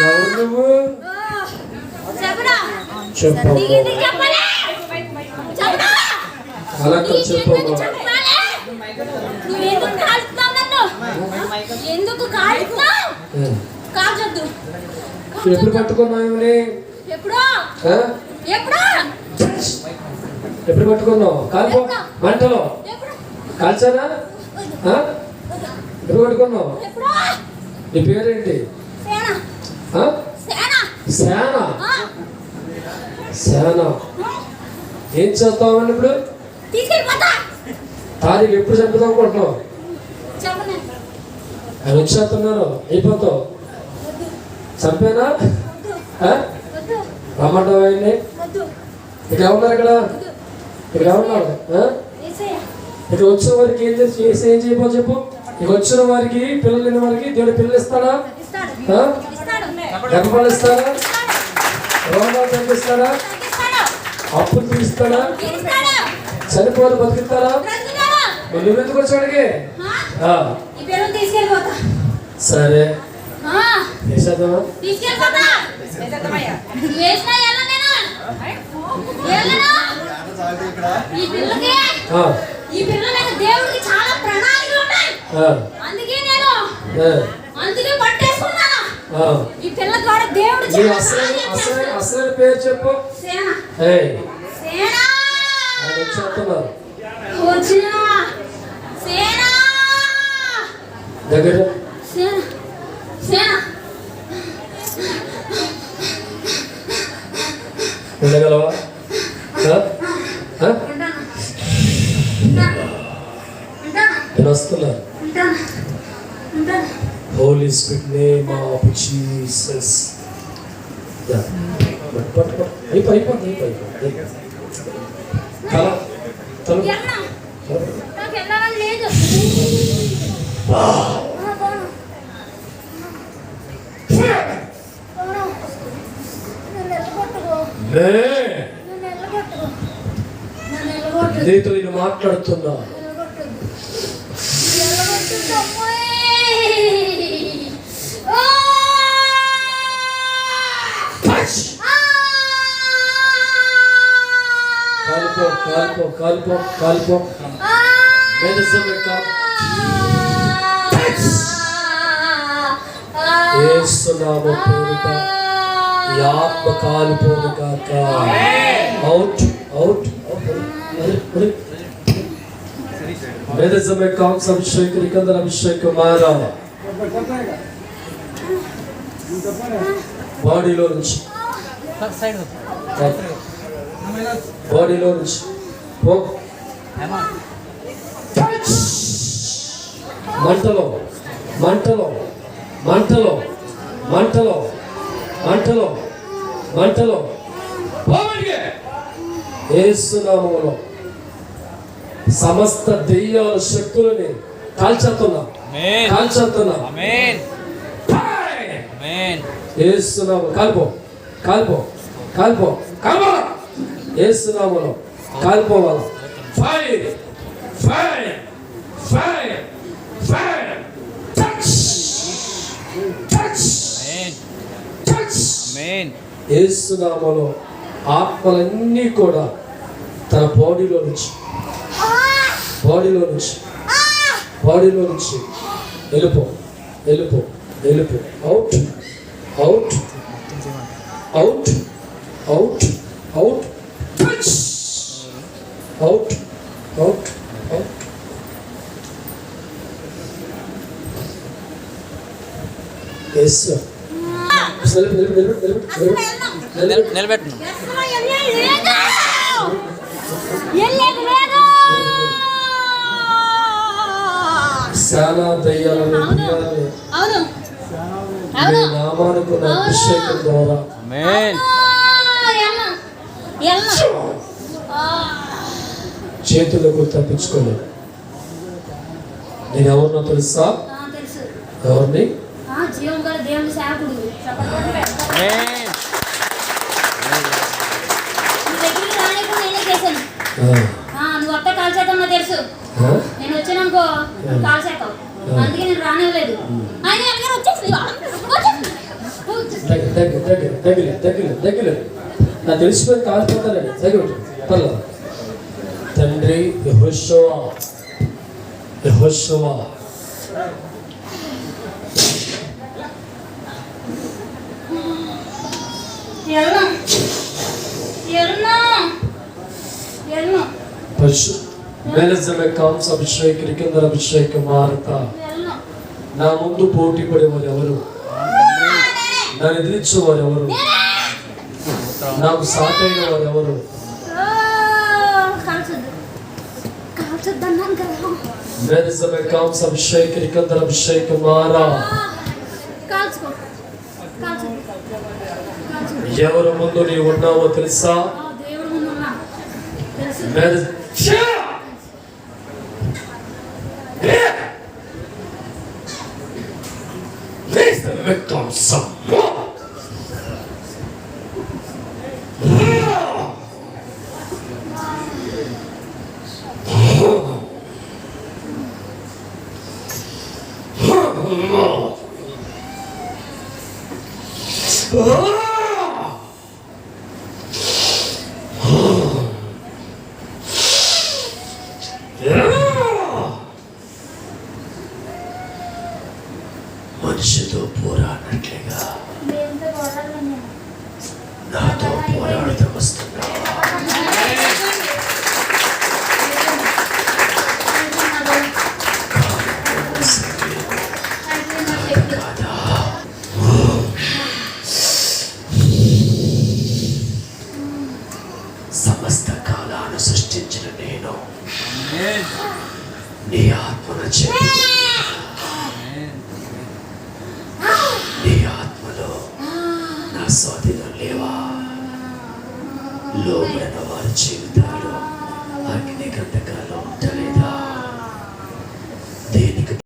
ఎవరు నువ్వు? చెప్పు. అలా చెప్పమ్మా. ఎప్పుడు పట్టుకున్నావు? ఎప్పుడు పట్టుకున్నావు? కాల్పో మంటలో కాల్చానా? ఎప్పుడు పట్టుకున్నావు? నీ పేరేంటి? సేన. సేన. ఏం చేస్తావండి ఇప్పుడు? తారీఖు ఎప్పుడు చంపుతావు అనుకుంటున్నావు? ఆయన వచ్చేస్తున్నారు, అయిపోతావు. చంపేనా? రమ్మంటావు ఆయన్ని? ఇక్కడ ఎవరున్నారు? ఇక్కడ ఎవరున్నారు? ఇక్కడ వచ్చిన వారికి ఏం చేయబో చెప్పు. ఇక వచ్చిన వారికి, పిల్లలు లేని వారికి దేవుడు పిల్లలు ఇస్తాడా? గర్భాలు ఇస్తాడా? రోగాలు తగ్గిస్తాడా? అప్పులు తీస్తాడా? చనిపోతే బతికిస్తాడా? నువ్వెందుకు వచ్చాడికి? సరే వేసేద్దామా? అసలు పేరు చెప్పు. దగ్గర ఉండగలవా? నేను వస్తున్నా. Holy Spirit, name of Jesus. అయిపోయింది. నీతో నేను మాట్లాడుతున్నా. కాలిపో ఏసునామ పేరిట ఈ ఆత్మ కాలిపోను కాక. అవుట్ मेरे समय काम सब अभिषेक निकंदर अभिषेक मारा బాడీలో నుంచి పో. మంటలో మంటలో మంటలో మంటలో మంటలో మంటలో యేసునామములో సమస్త దెయ్యాల శక్తులని కాల్చేస్తున్నా. యేసునామములో కాల్పో యేసునామములో కాల్పోవాల. ఫైర్ యేసునామములో ఆత్మలన్నీ కూడా తన బాడీలో నుంచి వెళ్ళిపో. అవుట్ నిలబెట్టు. చాలా దయ్యాలను నామానికి అభిషేకం ద్వారా చేతులకు తప్పించుకోలేదు. నేను ఎవరినో తెలుసా? ఎవరిని? నువ్వు అత్త కాల్చేద్దాం తెలుసు. నేను వచ్చాననుకో కాల్చేస్తావు, అందుకే నేను రానివ్వలేదు. ఆయన వచ్చేసి దగ్గర నాకు తెలిసిపోయి కాలిపోతానండి దగ్గర పర్లేదు. తండ్రి యెహోషువ అభిషేక వార్త. నా ముందు పోటీ పడేవారు ఎవరు? నన్ను ఎదిరించేవారు ఎవరు? నాకు సాటైన వారు ఎవరు? అభిషేక మారా. ఎవరు ముందు నీవు ఉన్నావో తెలుసా? మనిషితో పోరాడినట్లుగా నాతో పోరాడుతూ వస్తున్నా. సమస్త కాలాన్ని సృష్టించిన నేను నీ ఆత్మను నీ ఆత్మలో నా స్వాధీనం లేవా? లోబడిన వారి జీవితాలు